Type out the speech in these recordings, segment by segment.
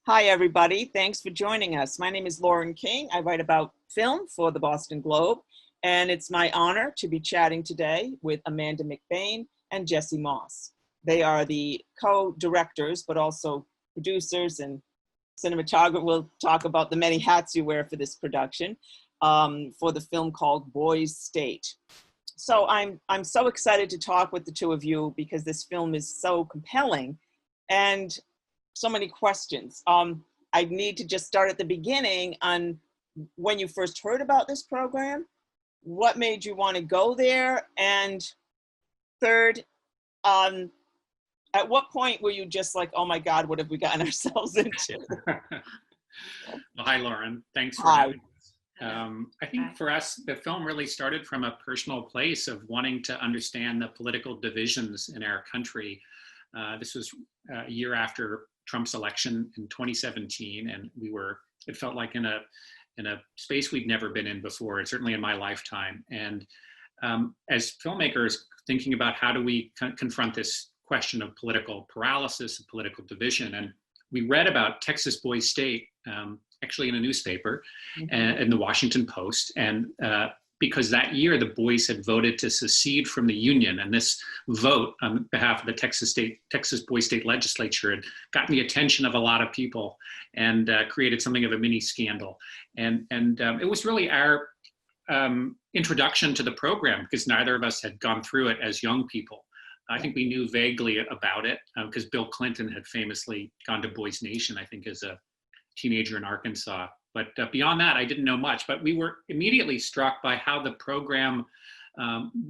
Hi, everybody. Thanks for joining us. My name is Lauren King. I write about film for the Boston Globe, and it's my honor to be chatting today with Amanda McBain and Jesse Moss. They are the co-directors, but also producers and cinematographers. We'll talk about the many hats you wear for this production for the film called Boys State. So I'm so excited to talk with the two of you because this film is so compelling and so many questions. I need to just start at the beginning on when you first heard about this program, what made you want to go there? And third, at what point were you just like, oh my God, what have we gotten ourselves into? Well, hi, Lauren. Thanks for Hi. having us. I think for us, the film really started from a personal place of wanting to understand the political divisions in our country. This was a year after Trump's election in 2017, and it felt like in a space we'd never been in before, and certainly in my lifetime. And as filmmakers, thinking about how do we confront this question of political paralysis and political division, and we read about Texas Boys State, actually in a newspaper, in the Washington Post, and because that year the boys had voted to secede from the Union, and this vote on behalf of the Texas Boys State Legislature had gotten the attention of a lot of people and created something of a mini scandal. And it was really our introduction to the program because neither of us had gone through it as young people. I think we knew vaguely about it because Bill Clinton had famously gone to Boys Nation, I think, as a teenager in Arkansas. But beyond that, I didn't know much. But we were immediately struck by how the program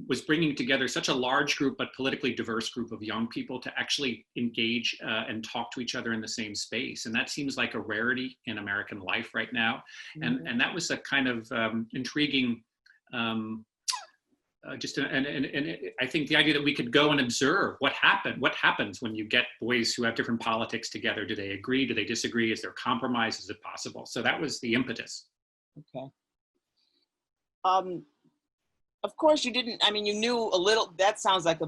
was bringing together such a large group, but politically diverse group of young people to actually engage and talk to each other in the same space. And that seems like a rarity in American life right now. And that was a kind of intriguing, and I think the idea that we could go and observe what happens when you get boys who have different politics together. Do they agree? Do they disagree? Is there compromise? Is it possible? So that was the impetus. Okay. Of course you didn't, you knew a little, that sounds like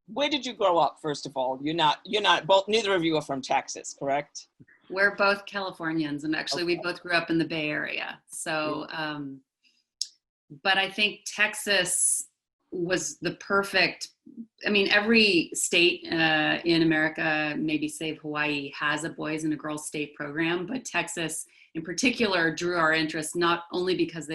where did you grow up, first of all? Neither of you are from Texas, correct? We're both Californians, and actually we both grew up in the Bay Area. So, but I think Texas was the perfect, every state in America, maybe save Hawaii, has a boys and a girls state program, but Texas in particular drew our interest, not only because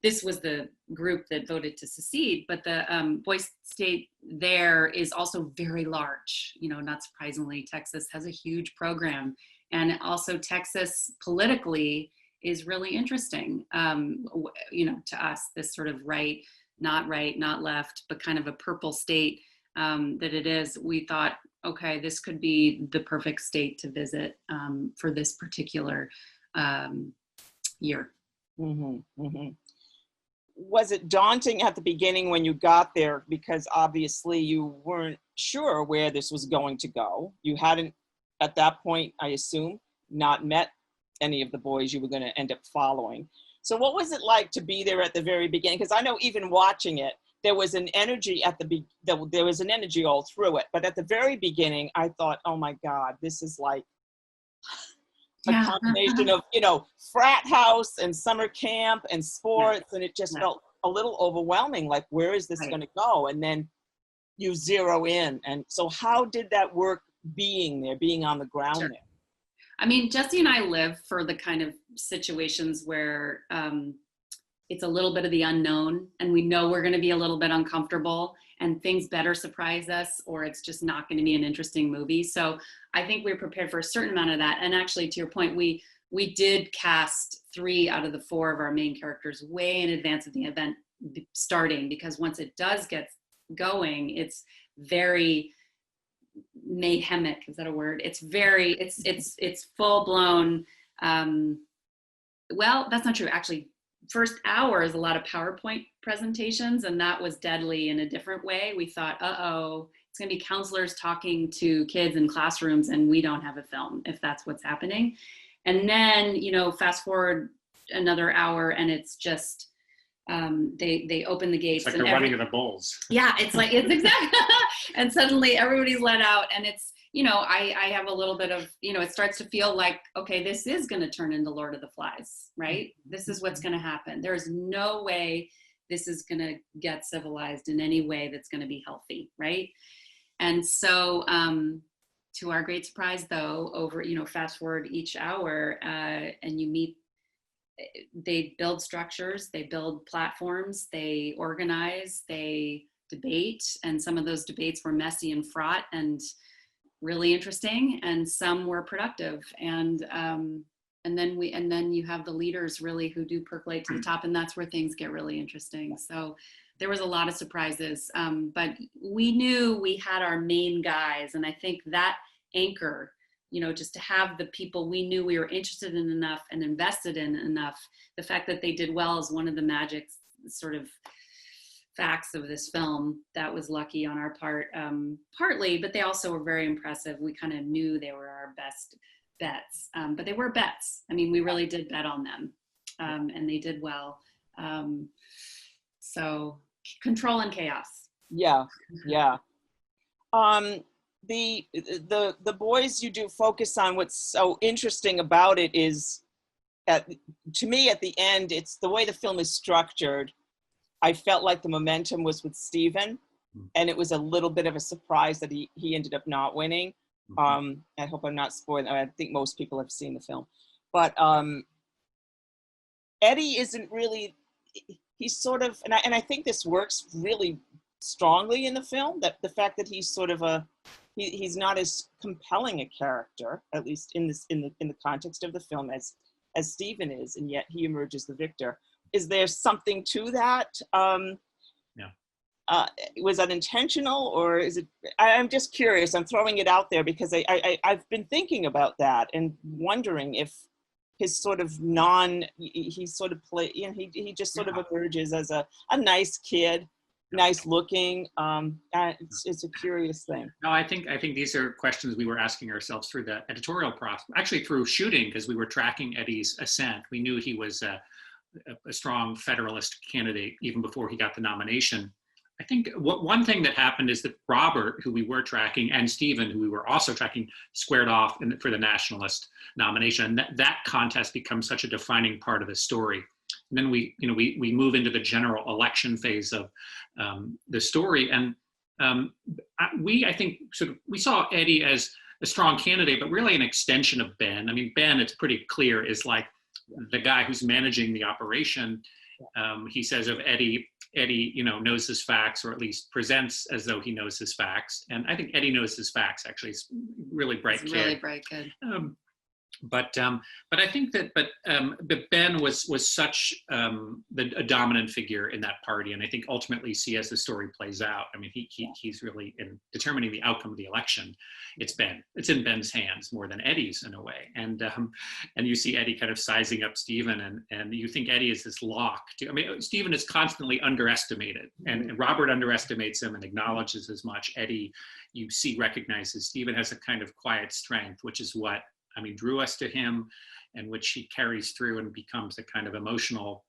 this was the group that voted to secede, but the boys state there is also very large. Not surprisingly, Texas has a huge program. And also Texas politically is really interesting, to us, this sort of right, not left, but kind of a purple state that it is. We thought, okay, this could be the perfect state to visit for this particular year. Was it daunting at the beginning when you got there? Because obviously you weren't sure where this was going to go. You hadn't, at that point, I assume, not met any of the boys you were going to end up following. So what was it like to be there at the very beginning? Because I know even watching it, there was an energy there was an energy all through it. But at the very beginning, I thought, oh my God, this is like a combination of, frat house and summer camp and sports. And it just felt a little overwhelming. Like, where is this going to go? And then you zero in. And so how did that work being on the ground there? Jesse and I live for the kind of situations where it's a little bit of the unknown and we know we're going to be a little bit uncomfortable and things better surprise us, or it's just not going to be an interesting movie. So I think we're prepared for a certain amount of that. And actually, to your point, we did cast 3 out of the 4 of our main characters way in advance of the event starting, because once it does get going, it's very mayhemic. Is that a word? It's very, it's full blown. Well, that's not true. Actually, first hour is a lot of PowerPoint presentations, and that was deadly in a different way. We thought, it's going to be counselors talking to kids in classrooms, and we don't have a film if that's what's happening. And then, fast forward another hour, and it's just they open the gates. It's like the running of the bulls. Yeah, it's exactly. And suddenly everybody's let out, and it's I have a little bit of, it starts to feel like, okay, this is going to turn into Lord of the Flies, right? This is what's going to happen. There's no way this is going to get civilized in any way that's going to be healthy, right? And so, to our great surprise, though, over, fast forward each hour, and you meet, they build structures, they build platforms, they organize, they debate, and some of those debates were messy and fraught and really interesting, and some were productive, and then you have the leaders really who do percolate to the top, and that's where things get really interesting. So there was a lot of surprises, but we knew we had our main guys, and I think that anchor, just to have the people we knew we were interested in enough and invested in enough, the fact that they did well is one of the magic sort of facts of this film that was lucky on our part, partly, but they also were very impressive. We kind of knew they were our best bets, but they were bets. I mean, we really did bet on them, and they did well. So control and chaos. Yeah. The boys you do focus on, what's so interesting about it is, to me at the end, it's the way the film is structured. I felt like the momentum was with Stephen, and it was a little bit of a surprise that he ended up not winning. I hope I'm not spoiling. I think most people have seen the film, but Eddie isn't really. He's sort of, and I think this works really strongly in the film. That the fact that he's sort of he's not as compelling a character, at least in the context of the film, as Stephen is, and yet he emerges the victor. Is there something to that? Was that intentional, or is it? I'm just curious. I'm throwing it out there because I've been thinking about that and wondering if his sort of he sort of he just sort of emerges as a nice kid, nice looking. It's a curious thing. No, I think these are questions we were asking ourselves through the editorial process, actually through shooting, because we were tracking Eddie's ascent. We knew he was a strong Federalist candidate even before he got the nomination. I think one thing that happened is that Robert, who we were tracking, and Stephen, who we were also tracking, squared off for the Nationalist nomination. And that contest becomes such a defining part of the story. And then we move into the general election phase of the story. And I think we saw Eddie as a strong candidate, but really an extension of Ben. I mean, Ben, it's pretty clear, is like the guy who's managing the operation. He says of Eddie, knows his facts, or at least presents as though he knows his facts. And I think Eddie knows his facts, actually. He's really bright kid. Really bright kid. But I think that Ben was such a dominant figure in that party, and I think ultimately see as the story plays out. I mean, he's really in determining the outcome of the election. It's Ben. It's in Ben's hands more than Eddie's in a way, and you see Eddie kind of sizing up Stephen, and you think Eddie is this lock. I mean, Stephen is constantly underestimated, and Robert underestimates him and acknowledges as much. Eddie, you see, recognizes Stephen has a kind of quiet strength, which is what drew us to him, and which he carries through and becomes a kind of emotional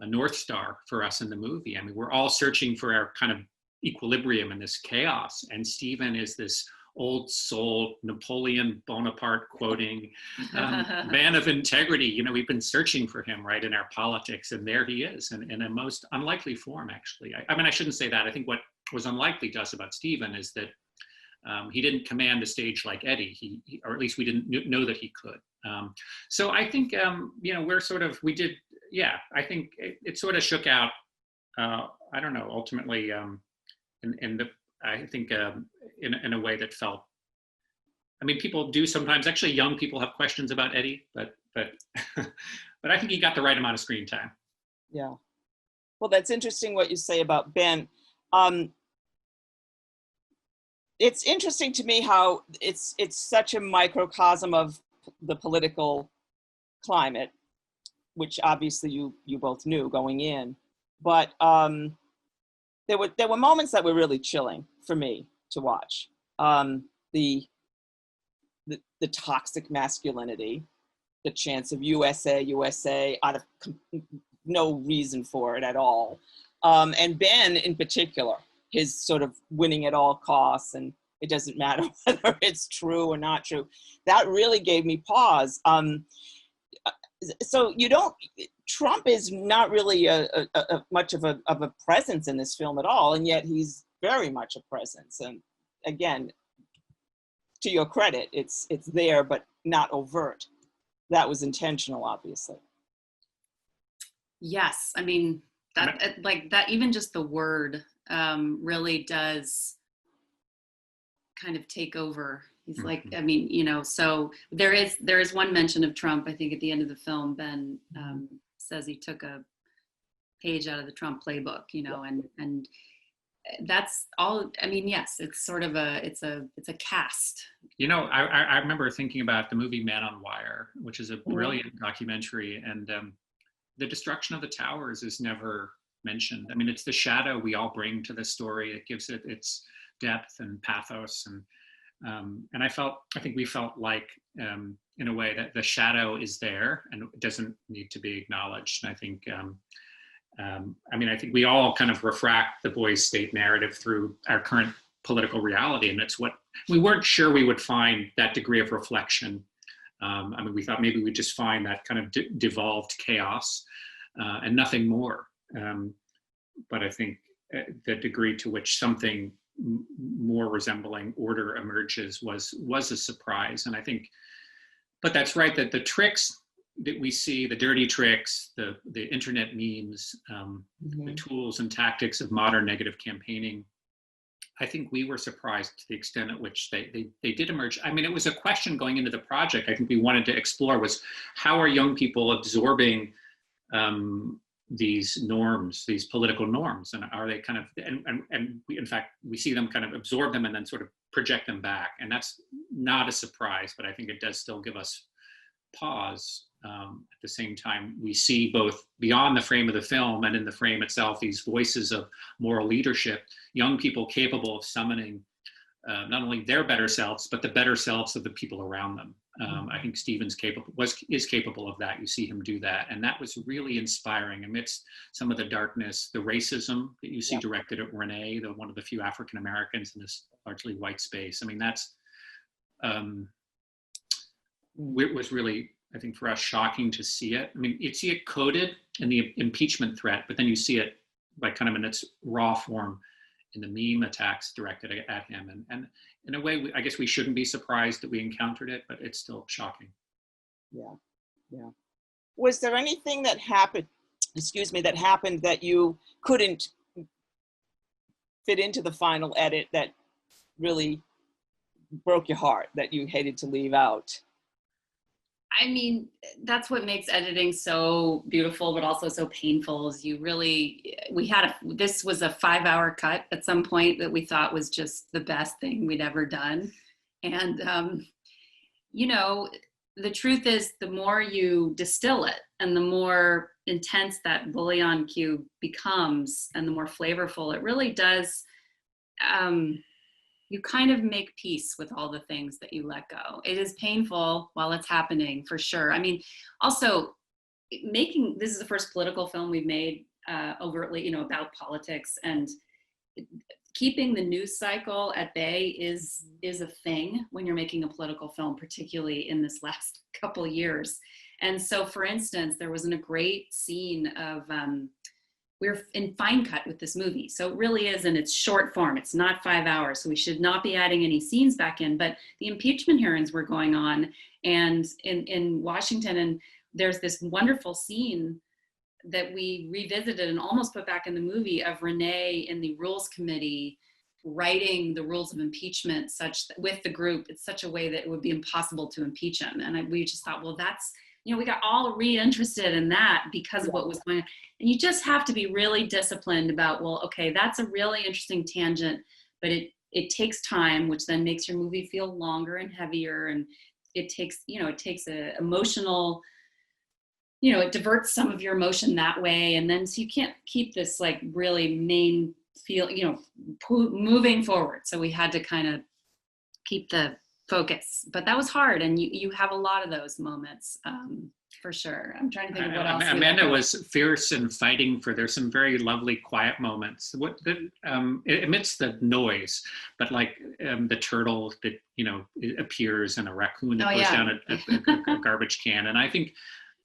North Star for us in the movie. I mean, we're all searching for our kind of equilibrium in this chaos, and Stephen is this old soul, Napoleon Bonaparte quoting man of integrity. We've been searching for him, right, in our politics, and there he is, in a most unlikely form, actually. I mean, I shouldn't say that. I think what was unlikely to us about Stephen is that he didn't command a stage like Eddie, or at least we didn't know that he could. So I think, I think it sort of shook out, I don't know, ultimately, in a way that felt, I mean, people do sometimes, actually young people have questions about Eddie, but I think he got the right amount of screen time. Yeah. Well, that's interesting what you say about Ben. It's interesting to me how it's such a microcosm of the political climate, which obviously you both knew going in, but there were moments that were really chilling for me to watch. The toxic masculinity, the chance of USA out of no reason for it at all, and Ben in particular, his sort of winning at all costs, and It doesn't matter whether it's true or not true. That really gave me pause. So Trump is not really much of a presence in this film at all, and yet he's very much a presence. And again, to your credit, it's there, but not overt. That was intentional, obviously. Yes, I mean, that like that, even just the word really does kind of take over. He's like, I mean, you know, so there is one mention of Trump, I think, at the end of the film. Ben says he took a page out of the Trump playbook, you know, and that's all. I mean, yes, it's sort of it's a cast. You know, I remember thinking about the movie Man on Wire, which is a brilliant documentary, and the destruction of the towers is never mentioned. I mean, it's the shadow we all bring to the story. It gives it its depth and pathos, and I think we felt like, in a way, that the shadow is there and it doesn't need to be acknowledged. And I think, I think we all kind of refract the boys' state narrative through our current political reality, and it's what we weren't sure we would find, that degree of reflection. I mean, we thought maybe we'd just find that kind of devolved chaos and nothing more. But I think the degree to which something more resembling order emerges was a surprise. And I think, but that's right, that the tricks that we see, the dirty tricks, the internet memes, the tools and tactics of modern negative campaigning, I think we were surprised to the extent at which they did emerge. I mean, it was a question going into the project I think we wanted to explore, was how are young people absorbing these norms, these political norms, and are they kind of, and we, in fact, we see them kind of absorb them and then sort of project them back. And that's not a surprise, but I think it does still give us pause. At the same time, we see both beyond the frame of the film and in the frame itself, these voices of moral leadership, young people capable of summoning not only their better selves, but the better selves of the people around them. I think Stephen's is capable of that. You see him do that. And that was really inspiring amidst some of the darkness, the racism that you see directed at Renee, one of the few African-Americans in this largely white space. I mean, that's, it was really, I think, for us, shocking to see it. I mean, you see it coded in the impeachment threat, but then you see it like kind of in its raw form in the meme attacks directed at him. And in a way, I guess we shouldn't be surprised that we encountered it, but it's still shocking. Yeah. Was there anything that happened, that you couldn't fit into the final edit that really broke your heart, that you hated to leave out? I mean, that's what makes editing so beautiful, but also so painful, is this was a 5-hour cut at some point that we thought was just the best thing we'd ever done. And, you know, the truth is, the more you distill it and the more intense that bouillon cube becomes and the more flavorful, it really does, you kind of make peace with all the things that you let go. It is painful while it's happening, for sure. I mean, also this is the first political film we've made overtly, you know, about politics, and keeping the news cycle at bay is a thing when you're making a political film, particularly in this last couple of years. And so, for instance, there wasn't a great scene of, we're in fine cut with this movie. So it really is in its short form. It's not 5 hours. So we should not be adding any scenes back in, but the impeachment hearings were going on and in Washington. And there's this wonderful scene that we revisited and almost put back in the movie of Renee in the Rules Committee writing the rules of impeachment with the group in such a way that it would be impossible to impeach him. And we just thought, well, that's, you know, we got all re-interested in that because of what was going on. And you just have to be really disciplined about, well, okay, that's a really interesting tangent, but it takes time, which then makes your movie feel longer and heavier. And it takes a emotional, you know, it diverts some of your emotion that way. And then, so you can't keep this like really moving forward. So we had to kind of keep the focus. But that was hard, and you have a lot of those moments, for sure. I'm trying to think of what else. Amanda was fierce and fighting for. There's some very lovely quiet moments. Amidst the noise, but like the turtle that appears and a raccoon that goes down a garbage can, and I think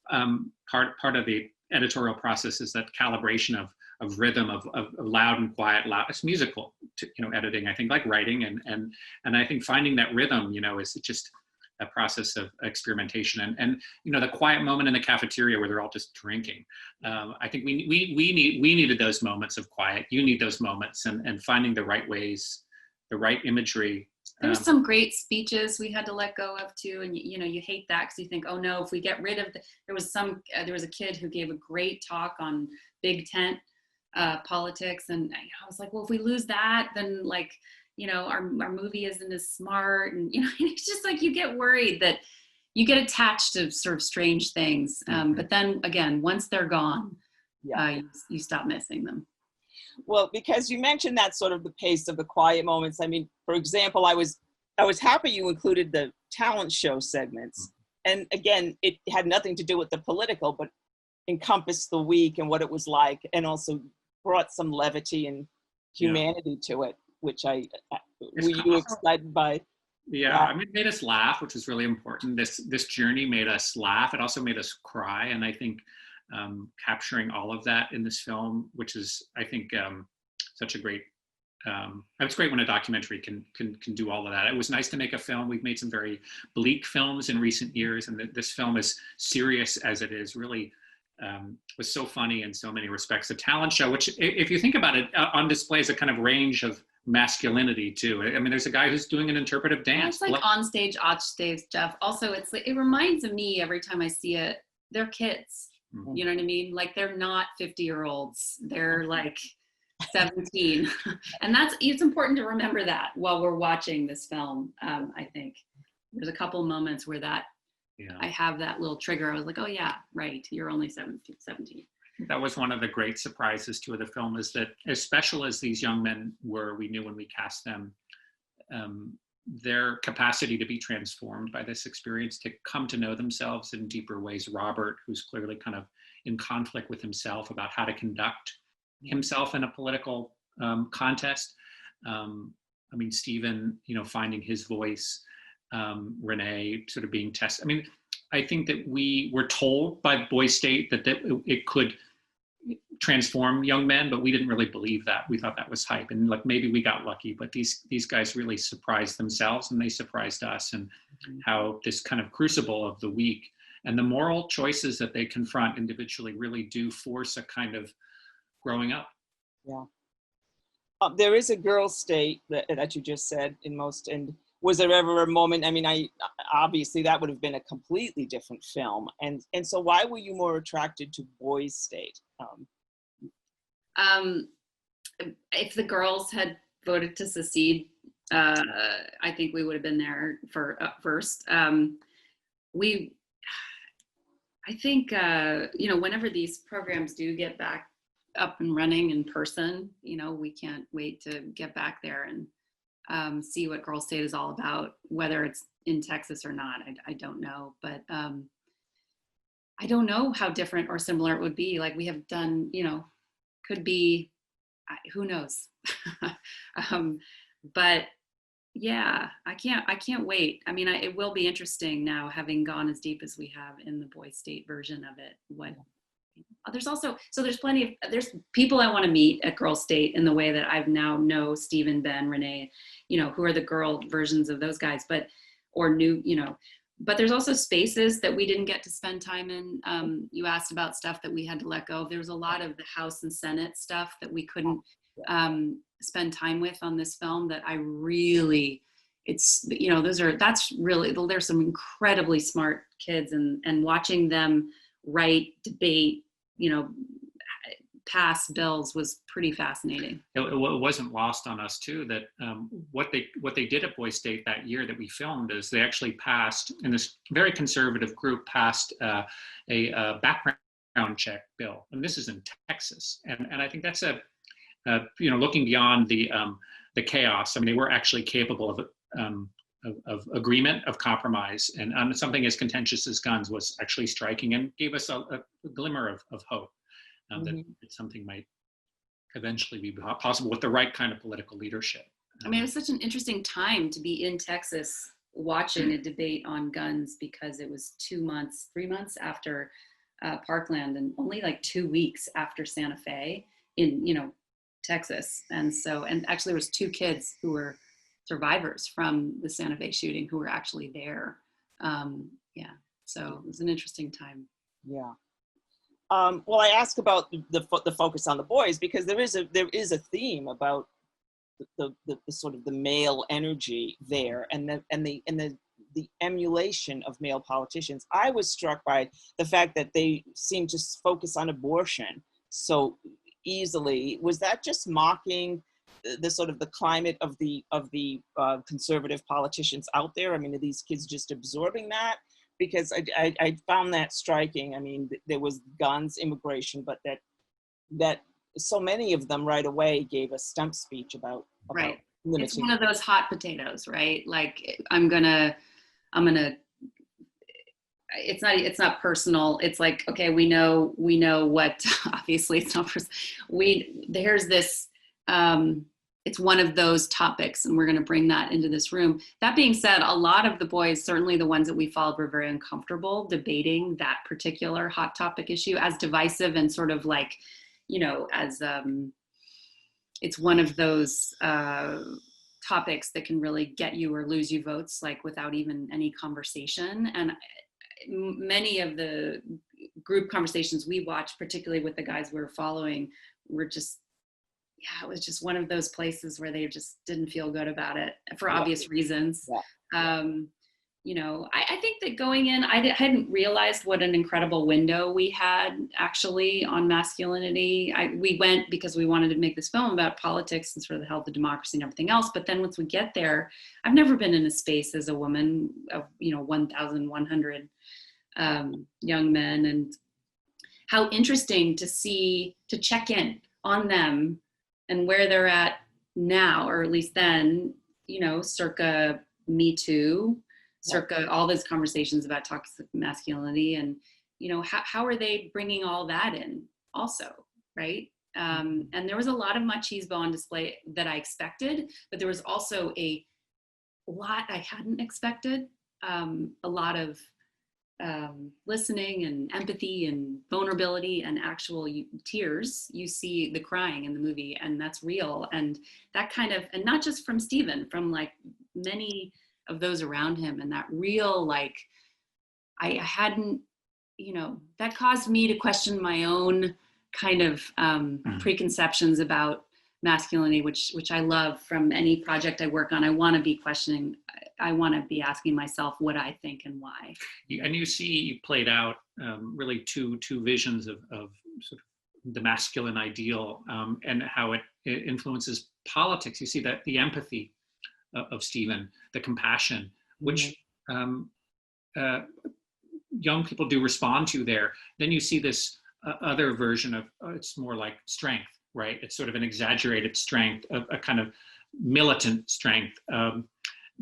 part of the editorial process is that calibration of rhythm, of loud and quiet. It's musical, editing. I think like writing, and I think finding that rhythm, is just a process of experimentation. And the quiet moment in the cafeteria where they're all just drinking. I think we needed those moments of quiet. You need those moments, and finding the right ways, the right imagery. There's some great speeches we had to let go of too, and you hate that because you think, oh no, if we get rid of there was a kid who gave a great talk on big tent politics, and I was like, well, if we lose that, then our movie isn't as smart, and it's just like you get worried that you get attached to sort of strange things, but then again, once they're gone, you stop missing them. Well, because you mentioned that sort of the pace of the quiet moments. I mean, for example, I was happy you included the talent show segments. And again, it had nothing to do with the political, but encompassed the week and what it was like, and also brought some levity and humanity to it, which were you excited by? Yeah, I mean, it made us laugh, which was really important. This journey made us laugh. It also made us cry. And I think capturing all of that in this film, which is, I think, such a great, it's great when a documentary can do all of that. It was nice to make a film. We've made some very bleak films in recent years, and this film, as serious as it is, really was so funny in so many respects. A talent show, which, if you think about it, on displays a kind of range of masculinity too. I mean, there's a guy who's doing an interpretive dance. It's like on stage, off stage, Jeff. Also, it's like, it reminds me every time I see it, they're kids. Mm-hmm. You know what I mean? Like, they're not 50-year-olds. They're like 17. And it's important to remember that while we're watching this film. I think there's a couple moments where I have that little trigger. I was like, oh yeah, right. You're only 17. That was one of the great surprises to the film, is that as special as these young men were, we knew when we cast them, their capacity to be transformed by this experience, to come to know themselves in deeper ways. Robert, who's clearly kind of in conflict with himself about how to conduct himself in a political contest. I mean, Stephen, finding his voice, Renee sort of being tested. I mean, I think that we were told by Boys State that it could transform young men, but we didn't really believe that. We thought that was hype, and like maybe we got lucky, but these guys really surprised themselves, and they surprised us, and how this kind of crucible of the week and the moral choices that they confront individually really do force a kind of growing up. Yeah. There is a girl state that you just said in most, and was there ever a moment, I mean, obviously that would have been a completely different film. And so why were you more attracted to Boys State? If the girls had voted to secede, I think we would have been there first. I think, whenever these programs do get back up and running in person, we can't wait to get back there and see what Girl State is all about, whether it's in Texas or not. I don't know, but I don't know how different or similar it would be. Like we have done, could be, who knows? But yeah, I can't wait. I mean, it will be interesting now, having gone as deep as we have in the Boys State version of it. There's people I want to meet at Girl State in the way that I've now know Stephen, Ben, Renee, who are the girl versions of those guys, but there's also spaces that we didn't get to spend time in. You asked about stuff that we had to let go of. There was a lot of the House and Senate stuff that we couldn't spend time with on this film that I really, there's some incredibly smart kids, and watching them write, debate, pass bills was pretty fascinating. It wasn't lost on us too that what they did at Boys State that year that we filmed is they actually passed, in this very conservative group, passed a background check bill, and this is in Texas, and I think that's looking beyond the chaos. I mean, they were actually capable of of agreement, of compromise, and on something as contentious as guns was actually striking and gave us a glimmer of hope that something might eventually be possible with the right kind of political leadership. I mean, it was such an interesting time to be in Texas watching a debate on guns, because it was 3 months after Parkland, and only like 2 weeks after Santa Fe in, Texas. And actually there was 2 kids who were survivors from the Santa Fe shooting who were actually there. So it was an interesting time. Yeah. Well, I ask about the focus on the boys because there is a theme about the sort of the male energy there, and the emulation of male politicians. I was struck by the fact that they seem to focus on abortion so easily. Was that just mocking the sort of the climate of the conservative politicians out there? I mean, are these kids just absorbing that? Because I found that striking. I mean, there was guns, immigration, but that so many of them right away gave a stump speech about right. Limiting. It's one of those hot potatoes, right? Like I'm gonna. It's not personal. It's like, okay, we know what. Obviously, it's not personal. There's this. It's one of those topics, and we're going to bring that into this room. That being said, a lot of the boys, certainly the ones that we followed, were very uncomfortable debating that particular hot topic issue as divisive and sort of like, as it's one of those topics that can really get you or lose you votes, like without even any conversation. And many of the group conversations we watched, particularly with the guys we were following, were just, it was just one of those places where they just didn't feel good about it for obvious reasons. I think that going in, I hadn't realized what an incredible window we had actually on masculinity. We went because we wanted to make this film about politics and sort of the health of democracy and everything else. But then once we get there, I've never been in a space as a woman of, 1,100 young men, and how interesting to check in on them and where they're at now, or at least then, circa Me Too, circa all those conversations about toxic masculinity, and how are they bringing all that in also, right? And there was a lot of machismo on display that I expected, but there was also a lot I hadn't expected. A lot of listening and empathy and vulnerability and actual tears. You see the crying in the movie, and that's real. And that kind of, and not just from Stephen, from like many of those around him, and that real, like, I hadn't, that caused me to question my own kind of preconceptions about masculinity, which I love. From any project I work on, I want to be questioning, I want to be asking myself what I think and why. And you played out really two visions of sort of the masculine ideal and how it influences politics. You see that the empathy of Stephen, the compassion, which young people do respond to there. Then you see this other version of, it's more like strength, right? It's sort of an exaggerated strength, a kind of militant strength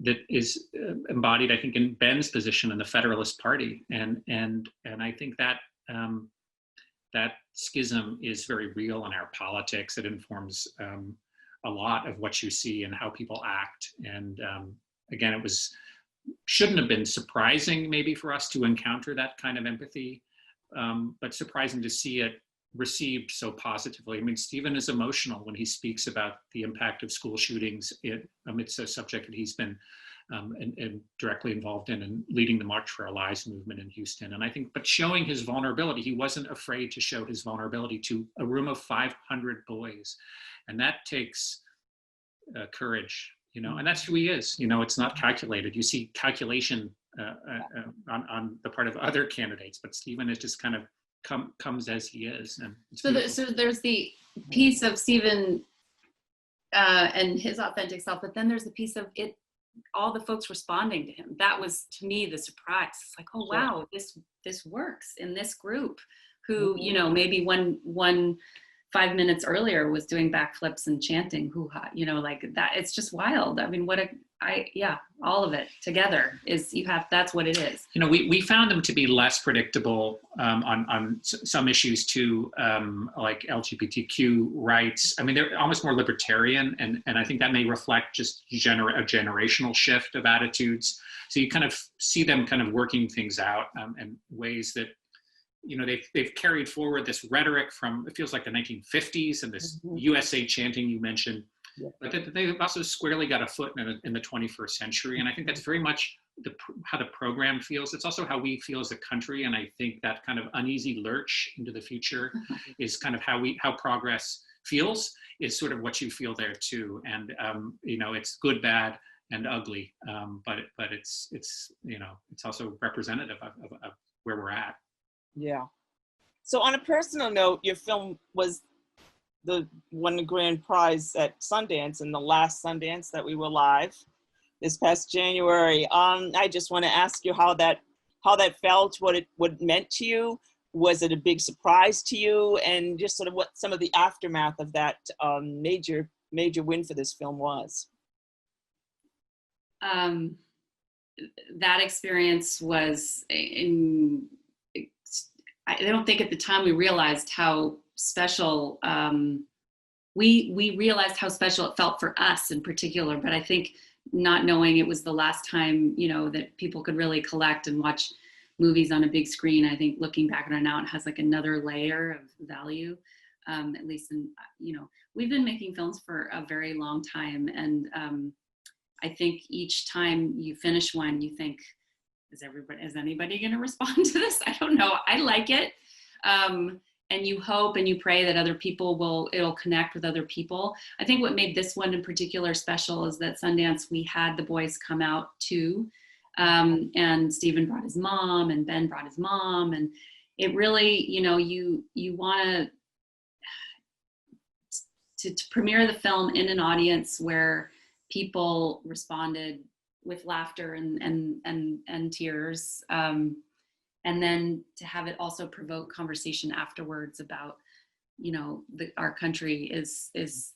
that is embodied, I think, in Ben's position in the Federalist Party. And I think that that schism is very real in our politics. It informs a lot of what you see and how people act. And again, shouldn't have been surprising maybe for us to encounter that kind of empathy, but surprising to see it received so positively. I mean, Stephen is emotional when he speaks about the impact of school shootings amidst a subject that he's been and directly involved in and leading the March for Our Lives movement in Houston. And I think, but showing his vulnerability, he wasn't afraid to show his vulnerability to a room of 500 boys. And that takes courage, and that's who he is. It's not calculated. You see calculation on the part of other candidates, but Stephen is just kind of comes as he is. And so there's the piece of Stephen and his authentic self, but then there's the piece of it, all the folks responding to him. That was, to me, the surprise. It's like, oh wow, this works in this group who, maybe one 5 minutes earlier was doing backflips and chanting hoo-ha, you know, like that. It's just wild. I mean, yeah, all of it together is, that's what it is. You know, we found them to be less predictable on some issues too, like LGBTQ rights. I mean, they're almost more libertarian, and I think that may reflect just a generational shift of attitudes. So you kind of see them kind of working things out in ways that, you know, they've carried forward this rhetoric from, it feels like the 1950s, and this USA chanting you mentioned. Yeah. But they've also squarely got a foot in the 21st century. And I think that's very much how the program feels. It's also how we feel as a country. And I think that kind of uneasy lurch into the future is kind of how progress feels, is sort of what you feel there too. And, you know, it's good, bad, and ugly. But it's, you know, it's also representative of where we're at. Yeah. So on a personal note, your film won the grand prize at Sundance, in the last Sundance that we were live this past January. I just want to ask you how that felt, what it meant to you. Was it a big surprise to you? And just sort of what some of the aftermath of that major win for this film was. That experience was I don't think at the time we realized how special, we realized how special it felt for us in particular, but I think not knowing it was the last time, you know, that people could really collect and watch movies on a big screen, I think looking back on it now, it has like another layer of value, at least in, you know, we've been making films for a very long time. And I think each time you finish one, you think, is anybody going to respond to this? I don't know. I like it. And you hope and you pray that other people it'll connect with other people. I think what made this one in particular special is that Sundance, we had the boys come out too. And Stephen brought his mom and Ben brought his mom. And it really, you know, you want to premiere the film in an audience where people responded with laughter and tears, and then to have it also provoke conversation afterwards about, you know, our country is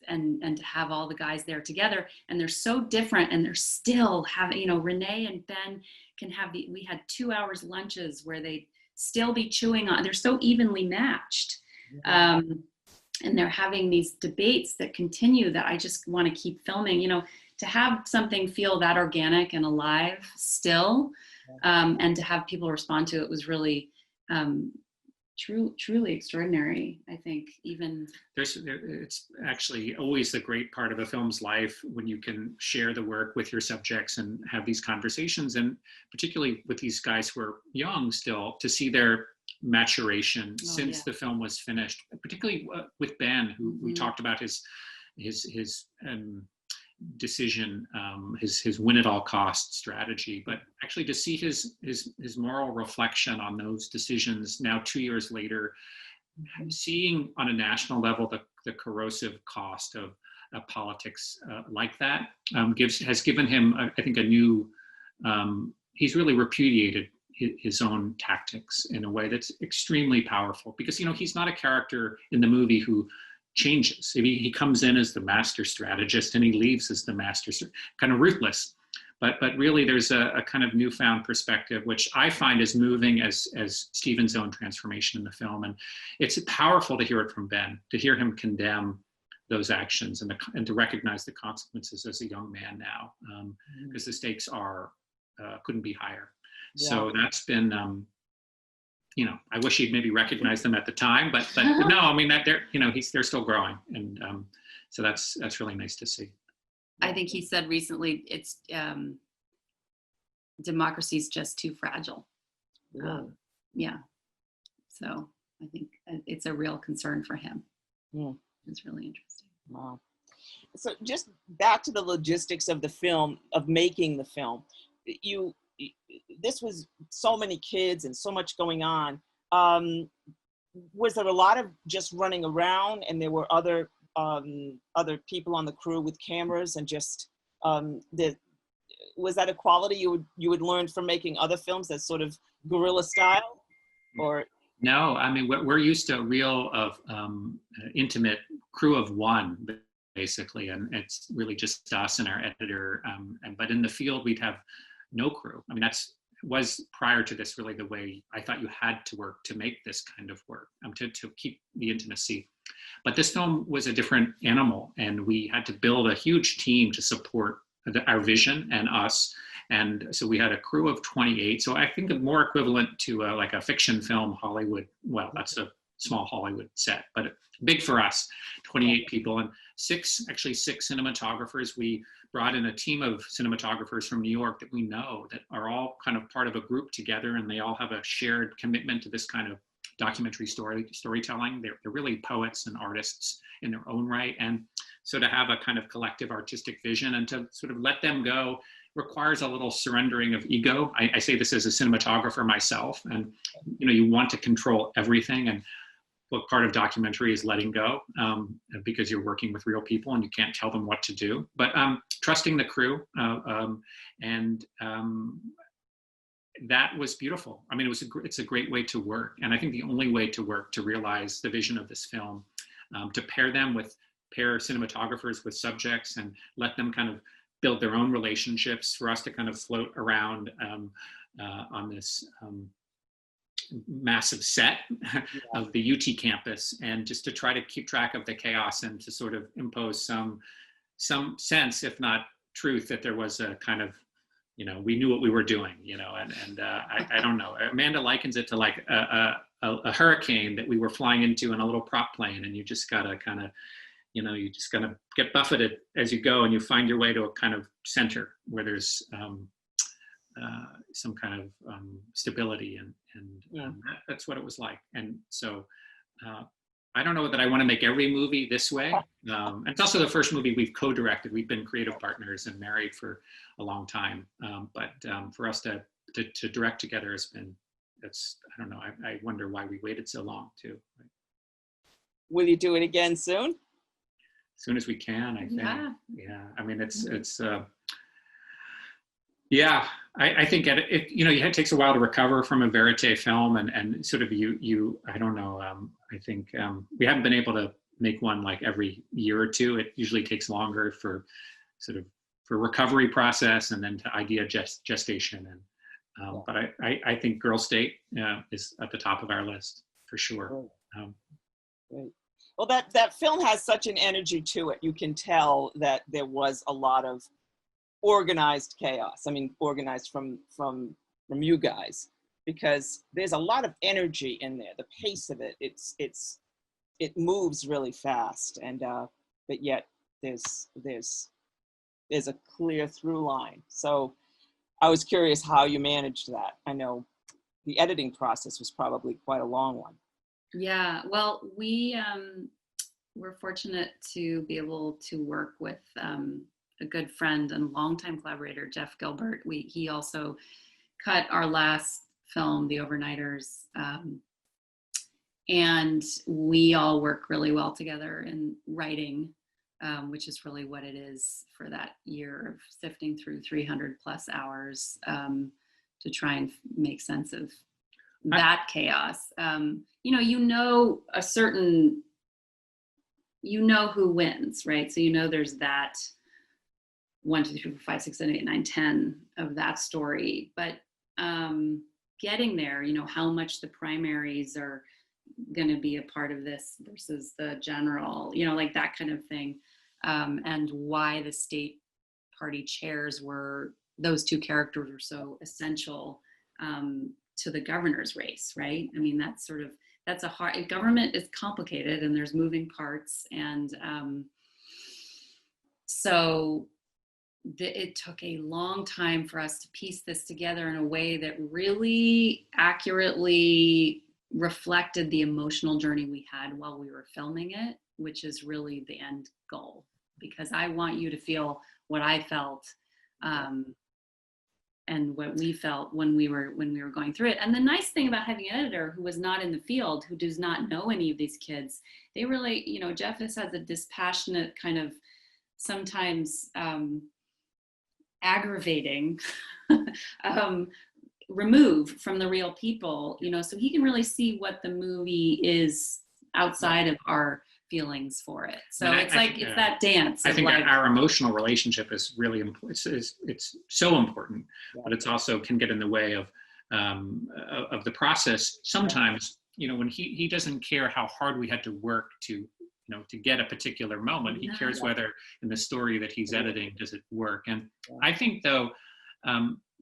and to have all the guys there together, and they're so different, and they're still having, you know, Renee and Ben can have we had 2 hours lunches where they'd still be chewing on, they're so evenly matched. And they're having these debates that continue that I just want to keep filming, you know, to have something feel that organic and alive still, and to have people respond to it was really truly extraordinary. I think even it's actually always the great part of a film's life when you can share the work with your subjects and have these conversations, and particularly with these guys who are young still, to see their maturation since the film was finished, particularly with Ben, who we talked about his decision, his win at all cost strategy, but actually to see his moral reflection on those decisions now 2 years later, seeing on a national level the corrosive cost of politics like that has given him, I think, a new, he's really repudiated his own tactics in a way that's extremely powerful, because, you know, he's not a character in the movie who changes. He comes in as the master strategist and he leaves as the master, kind of ruthless. But really there's a kind of newfound perspective, which I find is moving as Stephen's own transformation in the film. And it's powerful to hear it from Ben, to hear him condemn those actions and to recognize the consequences as a young man now, because the stakes couldn't be higher. Yeah. So that's been, you know, I wish he'd maybe recognized them at the time, but no, I mean, that they're still growing, and so that's really nice to see. I think he said recently, it's democracy's just too fragile. Yeah, so I think it's a real concern for him. Yeah, it's really interesting. Wow. So just back to the logistics of the film, of making the film, this was so many kids and so much going on. Was there a lot of just running around, and there were other people on the crew with cameras, and just was that a quality you would learn from making other films, that sort of guerrilla style? Or No, I mean, we're used to a real of intimate crew of one, basically, and it's really just us and our editor. But in the field, we'd have no crew. I mean, was prior to this really the way I thought you had to work to make this kind of work, to keep the intimacy. But this film was a different animal, and we had to build a huge team to support our vision and us. And so we had a crew of 28. So I think more equivalent to like a fiction film, Hollywood. Well, that's a small Hollywood set, but big for us, 28 people and six cinematographers. We brought in a team of cinematographers from New York that we know that are all kind of part of a group together, and they all have a shared commitment to this kind of documentary storytelling. They're really poets and artists in their own right. And so to have a kind of collective artistic vision and to sort of let them go requires a little surrendering of ego. I say this as a cinematographer myself, and you want to control everything, and what part of documentary is letting go, because you're working with real people and you can't tell them what to do. But trusting the crew, and that was beautiful. I mean, it's a great way to work, and I think the only way to work to realize the vision of this film, to pair cinematographers with subjects and let them kind of build their own relationships, for us to kind of float around on this massive set of the UT campus, and just to try to keep track of the chaos and to sort of impose some sense, if not truth, that there was a kind of, we knew what we were doing, and I don't know. Amanda likens it to like a hurricane that we were flying into in a little prop plane, and you just gotta kind of, you just gotta get buffeted as you go, and you find your way to a kind of center where there's some kind of stability, and that's what it was like. And so I don't know that I want to make every movie this way. And it's also the first movie we've co-directed. We've been creative partners and married for a long time. But for us to direct together has been, I don't know, I wonder why we waited so long too. Right? Will you do it again soon? As soon as we can, I think. Yeah. I mean, it's yeah, I think it takes a while to recover from a verite film, and sort of I don't know. I think we haven't been able to make one like every year or two. It usually takes longer for recovery process, and then to idea gestation. And but I think Girl State is at the top of our list for sure. Great. Well, that film has such an energy to it. You can tell that there was a lot of organized chaos. I mean, organized from you guys, because there's a lot of energy in there. The pace of it, it moves really fast, and but yet there's a clear through line. So I was curious how you managed that. I know the editing process was probably quite a long one. Yeah, well, we're fortunate to be able to work with a good friend and longtime collaborator, Jeff Gilbert. He also cut our last film, The Overnighters, and we all work really well together in writing, which is really what it is for that year of sifting through 300 plus hours to try and make sense of that chaos. Who wins, right? So there's that 1, 2, 3, 4, 5, 6, 7, 8, 9, 10 of that story. But getting there, how much the primaries are going to be a part of this versus the general, like that kind of thing. And why the state party chairs those two characters were so essential to the governor's race, right? I mean, that's a hard, government is complicated and there's moving parts. And so it took a long time for us to piece this together in a way that really accurately reflected the emotional journey we had while we were filming it, which is really the end goal, because I want you to feel what I felt and what we felt when we were going through it. And the nice thing about having an editor who was not in the field, who does not know any of these kids, they really, Jeff has a dispassionate kind of sometimes aggravating removed from the real people, you know, so he can really see what the movie is outside of our feelings for it. So it's that dance. I think like, our emotional relationship is really important. It's so important, but it's also can get in the way of the process. Sometimes, you know, when he doesn't care how hard we had to work to, you know, to get a particular moment. He cares whether in the story that he's editing, does it work? And I think though,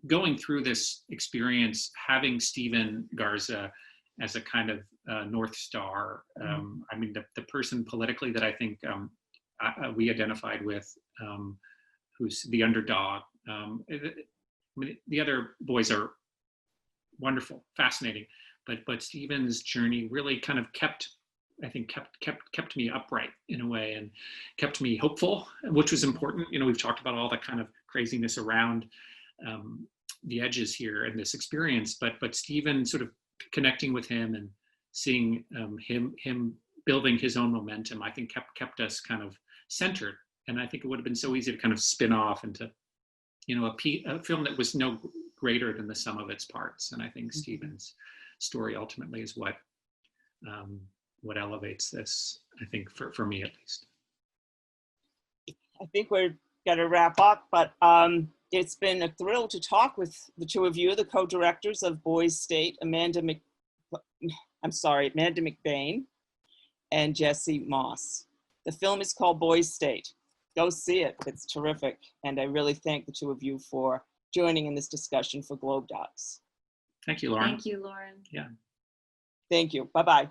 going through this experience, having Steven Garza as a kind of North Star, I mean, the person politically that I think we identified with, who's the underdog. I mean, the other boys are wonderful, fascinating, but Steven's journey really kind of kept me upright in a way, and kept me hopeful, which was important. You know, we've talked about all the kind of craziness around the edges here in this experience, but Stephen, sort of connecting with him and seeing him building his own momentum, I think kept us kind of centered. And I think it would have been so easy to kind of spin off into, you know, a film that was no greater than the sum of its parts. And I think Stephen's story ultimately is what elevates this, I think, for me at least. I think we're going to wrap up, but it's been a thrill to talk with the two of you, the co-directors of Boys State, Amanda McBain and Jesse Moss. The film is called Boys State. Go see it. It's terrific. And I really thank the two of you for joining in this discussion for GlobeDocs. Thank you, Lauren. Thank you, Lauren. Yeah. Thank you. Bye-bye.